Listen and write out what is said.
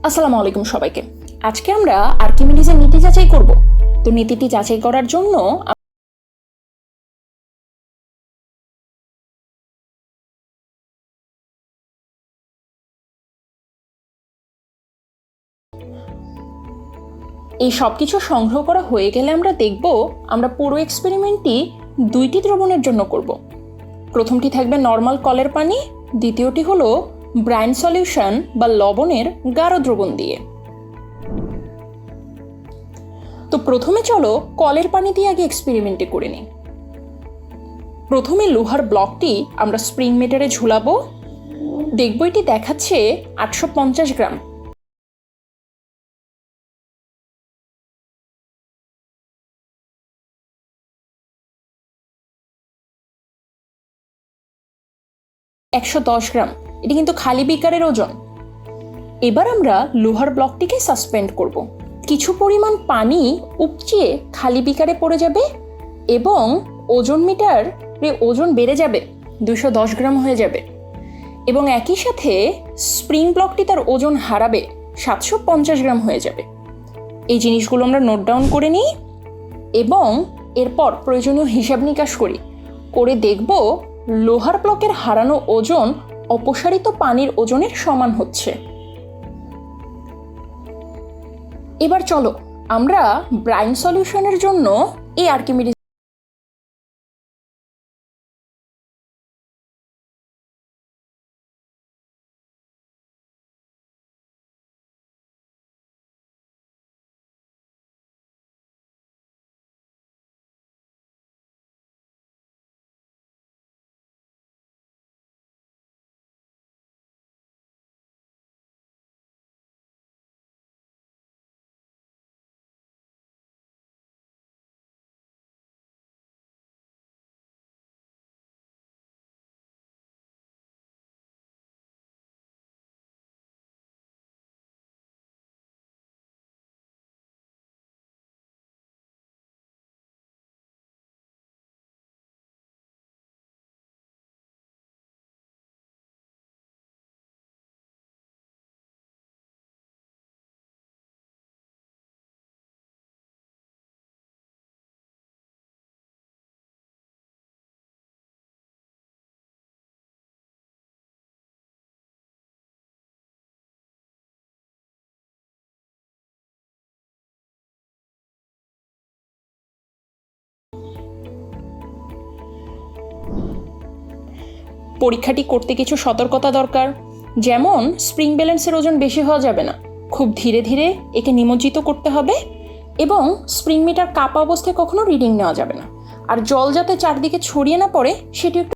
আসসালামু আলাইকুম সবাইকে। আজকে আমরা আর্কিমিডিজের নীতি যাচাই করব। তো নীতিটি যাচাই করার জন্য এই সব কিছু সংগ্রহ করা হয়ে গেলে আমরা দেখব আমরা পুরো এক্সপেরিমেন্টটি দুইটি দ্রবণের জন্য করব। প্রথমটি থাকবে নর্মাল কলের পানি, দ্বিতীয়টি হলো ব্রাইন সলিউশন বা লবণের গাঢ় দ্রবণ দিয়ে। তো প্রথমে চলো কলের পানি দিয়ে আগে এক্সপেরিমেন্টটি করে নিই। প্রথমে লোহার ব্লকটি আমরা স্প্রিং মিটারে ঝুলাবো। দেখব এটি দেখাচ্ছে 850 গ্রাম। $110 গ্রাম, এটি কিন্তু খালি বিকারের ওজন। এবার আমরা লোহার ব্লকটিকে সাসপেন্ড করব। কিছু পরিমাণ পানি উপচিয়ে খালি বিকারে পড়ে যাবে এবং ওজন মিটারে ওজন বেড়ে যাবে, 210 গ্রাম হয়ে যাবে এবং একই সাথে স্প্রিং ব্লকটি তার ওজন হারাবে, 750 গ্রাম হয়ে যাবে। এই জিনিসগুলো আমরা নোট ডাউন করে নিই এবং এরপর প্রয়োজনীয় হিসাব নিকাশ করে দেখব লোহার ব্লকের হারানো ওজন অপসারিত পানির ওজনের সমান হচ্ছে। এবার চলো আমরা ব্রাইন সলিউশনের জন্য এই আর্কিমিডিজ পরীক্ষাটি করতে কিছু সতর্কতা দরকার। যেমন স্প্রিং ব্যালেন্সের ওজন বেশি হওয়া যাবে না, খুব ধীরে ধীরে একে নিমজ্জিত করতে হবে এবং স্প্রিং মিটার কাপা অবস্থায় কখনো রিডিং নেওয়া যাবে না। আর জল যাতে চারদিকে ছড়িয়ে না পড়ে সেটি একটু